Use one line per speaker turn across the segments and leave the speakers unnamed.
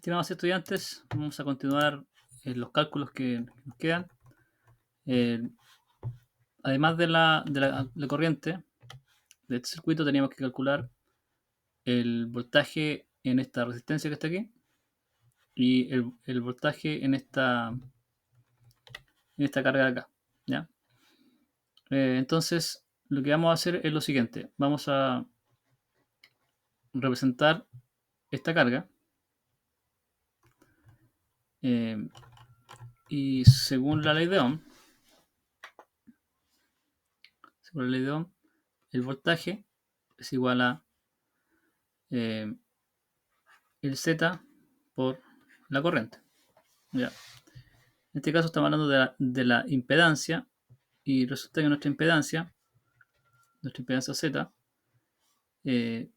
Estimados estudiantes, vamos a continuar los cálculos que nos quedan. Eh, Además de la corriente de este circuito, teníamos que calcular el voltaje en esta resistencia que está aquí y el voltaje en esta carga de acá, ¿ya? Entonces, lo que vamos a hacer es lo siguiente. Vamos a representar esta carga y según la ley de Ohm, el voltaje es igual a el Z por la corriente. ¿Ya? En este caso estamos hablando de la impedancia y resulta que nuestra impedancia Z,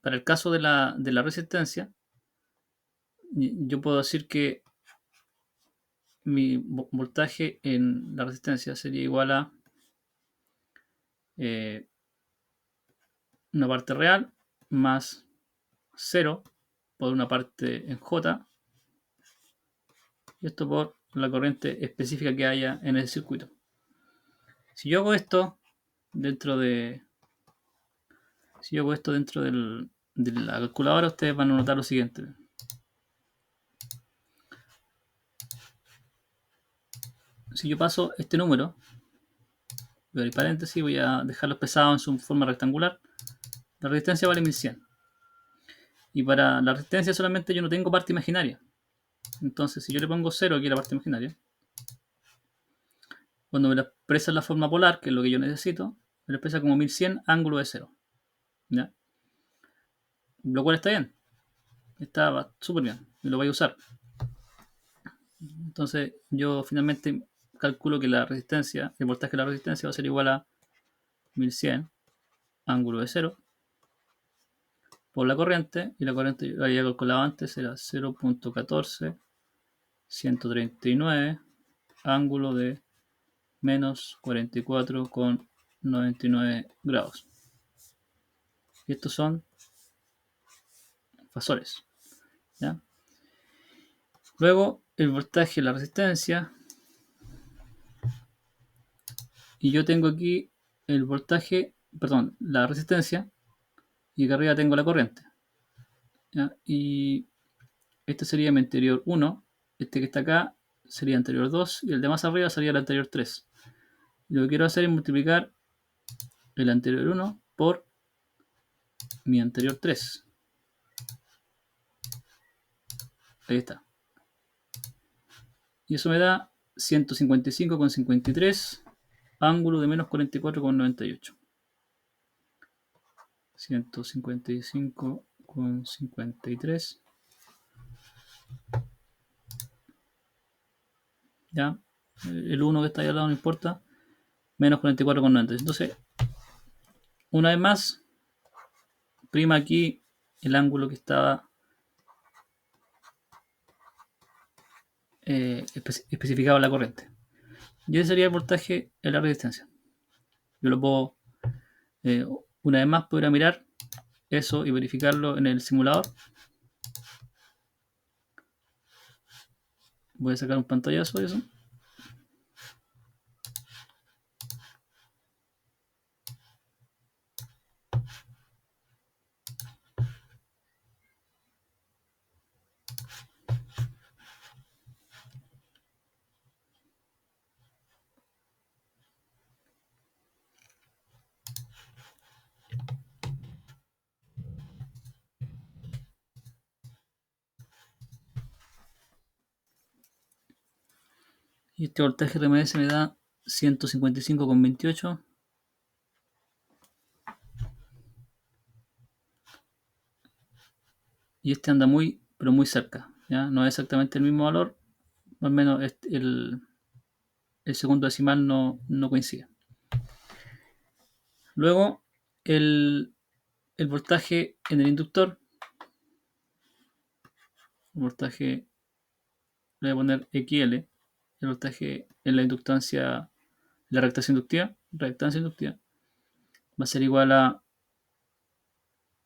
para el caso de la resistencia, yo puedo decir que mi voltaje en la resistencia sería igual a una parte real más 0 por una parte en J, y esto por la corriente específica que haya en el circuito. Si yo hago esto dentro de la calculadora, ustedes van a notar lo siguiente. Si yo paso este número, voy a abrir paréntesis, voy a dejarlo pesado en su forma rectangular. La resistencia vale 1100. Y para la resistencia solamente yo no tengo parte imaginaria. Entonces, si yo le pongo 0 aquí a la parte imaginaria, cuando me la expresa en la forma polar, que es lo que yo necesito, me la expresa como 1100 ángulo de 0. ¿Ya? Lo cual está bien. Está súper bien. Y lo voy a usar. Entonces, yo finalmente calculo que la resistencia, el voltaje de la resistencia va a ser igual a 1100 ángulo de 0 por la corriente, y la corriente yo había calculado antes, era 0.14139 ángulo de menos 44,99 grados. Y estos son fasores, ¿ya? Luego el voltaje, la resistencia, y yo tengo aquí el voltaje, perdón, la resistencia, y acá arriba tengo la corriente, ¿ya? Y este sería mi anterior 1, este que está acá sería anterior 2, y el de más arriba sería el anterior 3. Lo que quiero hacer es multiplicar el anterior 1 por mi anterior 3. Ahí está. Y eso me da 155,53 ángulo de menos 44,98. 155,53. Ya. El 1 que está ahí al lado no importa. Menos 44,98. Entonces, una vez más, prima aquí el ángulo que estaba especificado en la corriente. Y ese sería el voltaje en la resistencia. Yo lo puedo, una vez más, poder mirar eso y verificarlo en el simulador. Voy a sacar un pantallazo de eso. Y este voltaje RMS me da 155,28. Y este anda muy, pero muy cerca. ¿Ya? No es exactamente el mismo valor. Al menos el segundo decimal no coincide. Luego, el voltaje en el inductor. El voltaje, le voy a poner XL. El voltaje en la inductancia, la reactancia inductiva, va a ser igual a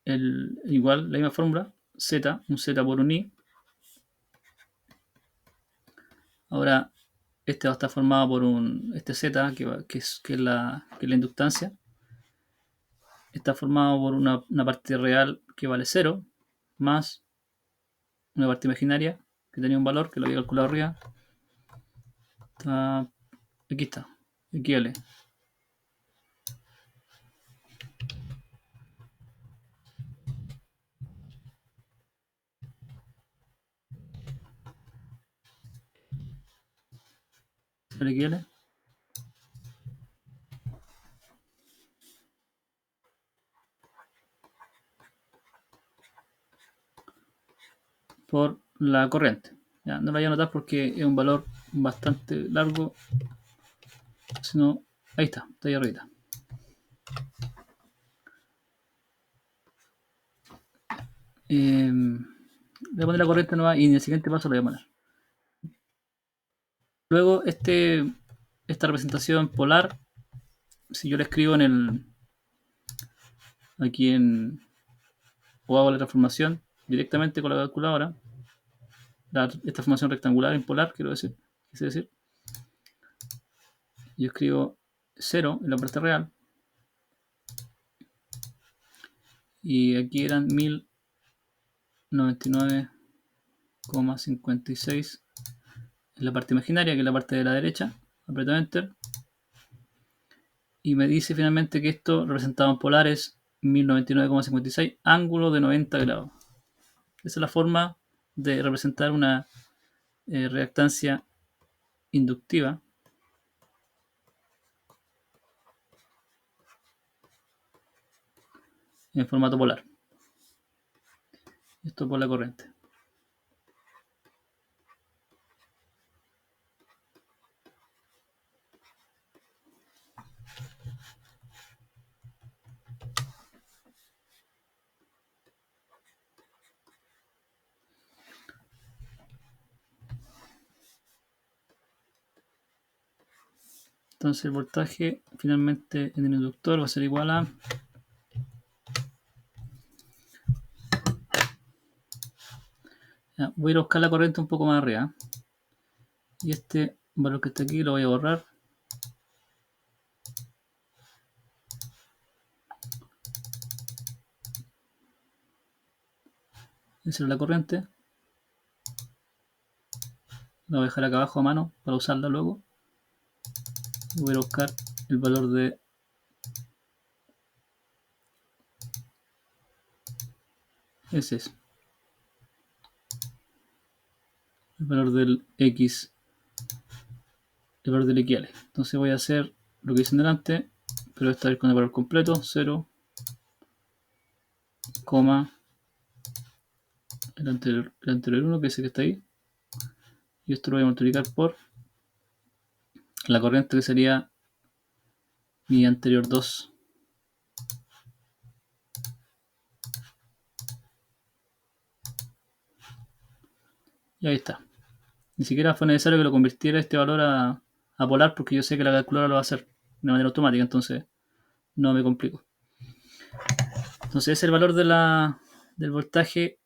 la misma fórmula, Z, un Z por un I, Ahora, este va a estar formado por este Z, que es la inductancia. Está formado por una parte real que vale 0, más una parte imaginaria que tenía un valor que lo había calculado arriba. Aquí está, equivale. Equivale por la corriente. Ya, no lo voy a anotar porque es un valor bastante largo, sino ahí está ahí arriba. Voy a poner la corriente nueva y en el siguiente paso lo voy a poner. Luego esta representación polar, si yo la escribo o hago la transformación directamente con la calculadora, esta transformación rectangular en polar, quise decir, yo escribo 0 en la parte real y aquí eran 1099,56 en la parte imaginaria, que es la parte de la derecha. Aprieto Enter y me dice finalmente que esto representado en polar es 1099,56 ángulo de 90 grados. Esa es la forma de representar una reactancia inductiva en formato polar. Esto por la corriente. Entonces el voltaje finalmente en el inductor va a ser igual a voy a ir a buscar la corriente un poco más arriba. Y este valor que está aquí lo voy a borrar. Esa es la corriente. La voy a dejar acá abajo a mano para usarla luego. Voy a buscar el valor de ese es el valor del X, el valor del equiale. Entonces voy a hacer lo que hice en delante, pero esta vez con el valor completo, 0, el anterior 1, que es el que está ahí, y esto lo voy a multiplicar por la corriente que sería mi anterior 2. Y ahí está. Ni siquiera fue necesario que lo convirtiera este valor a polar porque yo sé que la calculadora lo va a hacer de manera automática, entonces no me complico. Entonces ese es el valor del voltaje.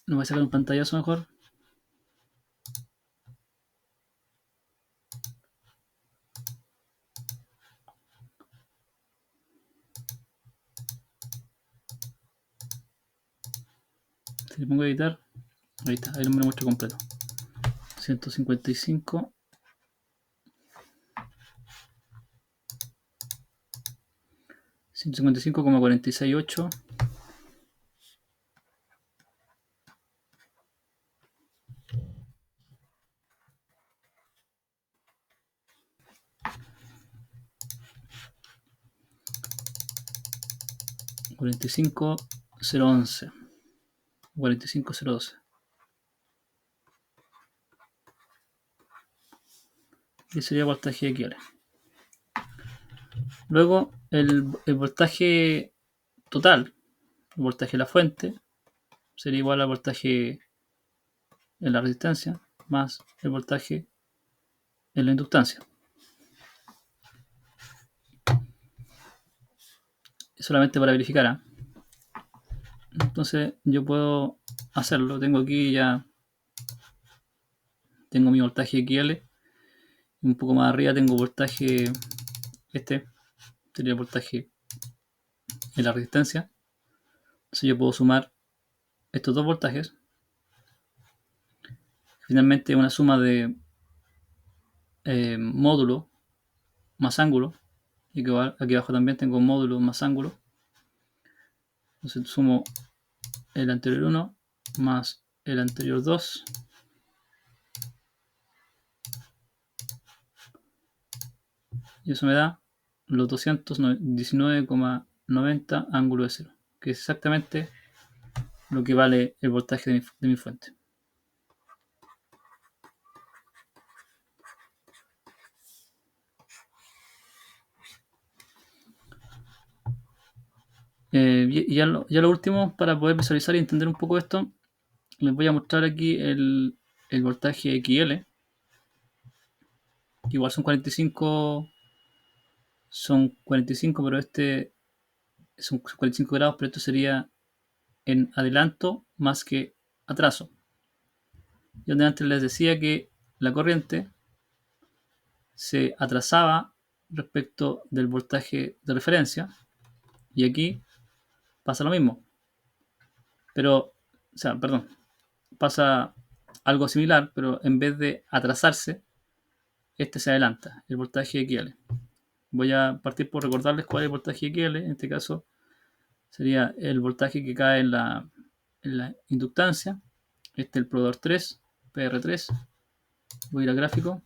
Lo voy a sacar un pantallazo mejor. Si le pongo a editar, ahí está, ahí me lo muestro completo. 155. 155,468. $45,011. 45,012. Y sería voltaje equivalente. Luego el voltaje total, el voltaje de la fuente, sería igual al voltaje en la resistencia más el voltaje en la inductancia. Solamente para verificar. Entonces yo puedo hacerlo. Tengo aquí ya tengo mi voltaje XL. Un poco más arriba tengo voltaje, este sería el voltaje de la resistencia. Entonces yo puedo sumar estos dos voltajes. Finalmente una suma de módulo más ángulo. Y aquí abajo también tengo módulo más ángulo. Entonces sumo el anterior 1 más el anterior 2. Y eso me da los 219,90 ángulo de cero, que es exactamente lo que vale el voltaje de mi fuente. Y ya lo último, para poder visualizar y entender un poco esto, les voy a mostrar aquí el voltaje XL. Igual son 45, pero este son 45 grados, pero esto sería en adelanto más que atraso. Yo antes les decía que la corriente se atrasaba respecto del voltaje de referencia, y aquí pasa lo mismo, pero, o sea, perdón, pasa algo similar, pero en vez de atrasarse, este se adelanta, el voltaje XL. Voy a partir por recordarles cuál es el voltaje XL. En este caso sería el voltaje que cae en la inductancia. Este es el proveedor 3, PR3. Voy a ir al gráfico.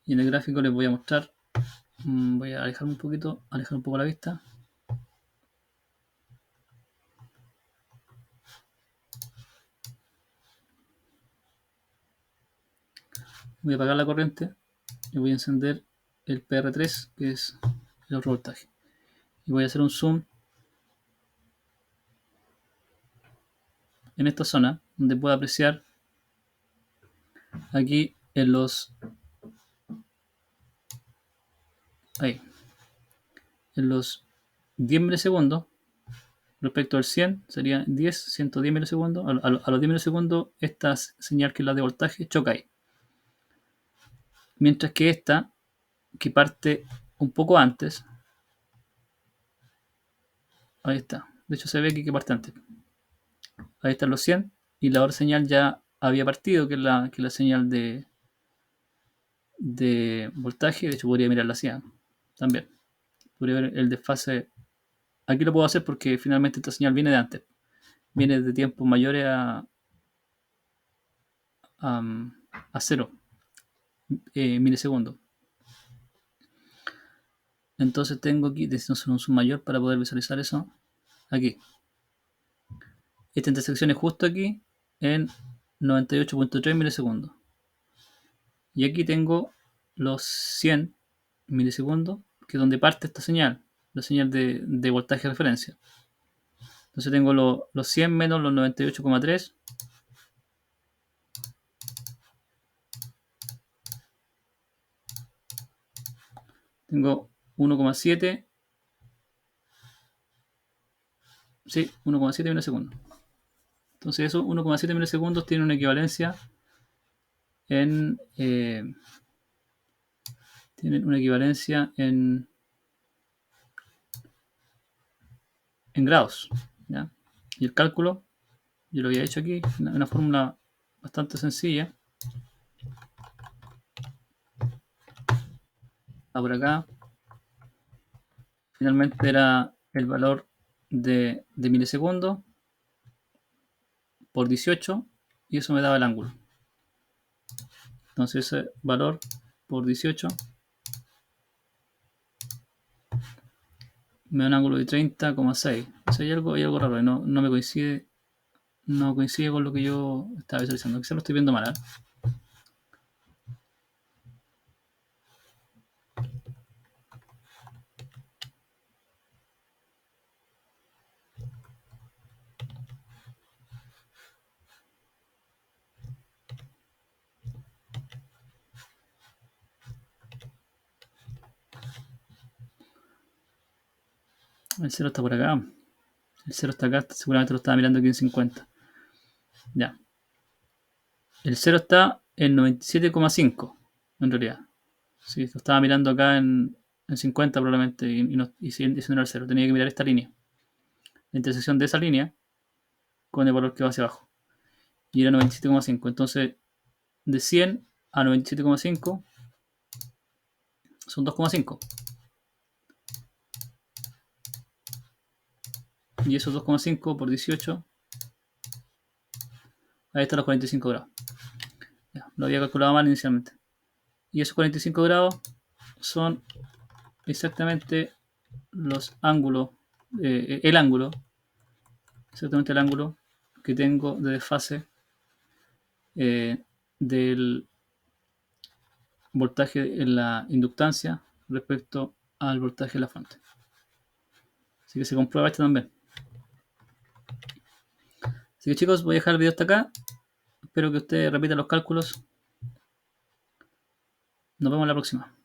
Y en el gráfico les voy a mostrar. Voy a alejar un poco la vista. Voy a apagar la corriente y voy a encender el PR3, que es el otro voltaje. Y voy a hacer un zoom en esta zona, donde puedo apreciar aquí en los ahí, en los 10 milisegundos respecto al 100, sería 10, 110 milisegundos. A los 10 milisegundos, esta señal, que es la de voltaje, choca ahí. Mientras que esta, que parte un poco antes, ahí está. De hecho, se ve aquí que parte antes. Ahí están los 100, y la otra señal ya había partido, que es la señal de voltaje. De hecho, podría mirar la CIAN también. Podría ver el desfase. Aquí lo puedo hacer porque finalmente esta señal viene de antes. Viene de tiempos mayores a 0 milisegundos. Entonces tengo aquí, necesito un zoom mayor para poder visualizar eso. Aquí. Esta intersección es justo aquí en 98.3 milisegundos. Y aquí tengo los 100 milisegundos, que es donde parte esta señal, la señal de voltaje de referencia. Entonces tengo los 100 menos los 98,3. Tengo 1,7. Sí, 1,7 milisegundos. Entonces esos 1,7 milisegundos tienen una equivalencia en... tienen una equivalencia en grados. ¿Ya? Y el cálculo, yo lo había hecho aquí, una fórmula bastante sencilla. Por acá, finalmente era el valor de milisegundos por 18, y eso me daba el ángulo. Entonces ese valor por 18 me da un ángulo de 30,6. O sea, hay algo raro, no me coincide. No coincide con lo que yo estaba visualizando. Quizás lo estoy viendo mal. El 0 está por acá. El 0 está acá. Seguramente lo estaba mirando aquí en 50. Ya. El 0 está en 97,5 en realidad. Sí, lo estaba mirando acá en 50 probablemente y ese no era el 0. Tenía que mirar esta línea. La intersección de esa línea con el valor que va hacia abajo. Y era 97,5. Entonces, de 100 a 97,5 son 2,5. Y esos 2,5 por 18, ahí están los 45 grados. Ya, lo había calculado mal inicialmente. Y esos 45 grados son exactamente los ángulos, el ángulo, exactamente el ángulo que tengo de desfase del voltaje en la inductancia respecto al voltaje en la fuente. Así que se comprueba esto también. Así que chicos, voy a dejar el video hasta acá. Espero que ustedes repitan los cálculos. Nos vemos la próxima.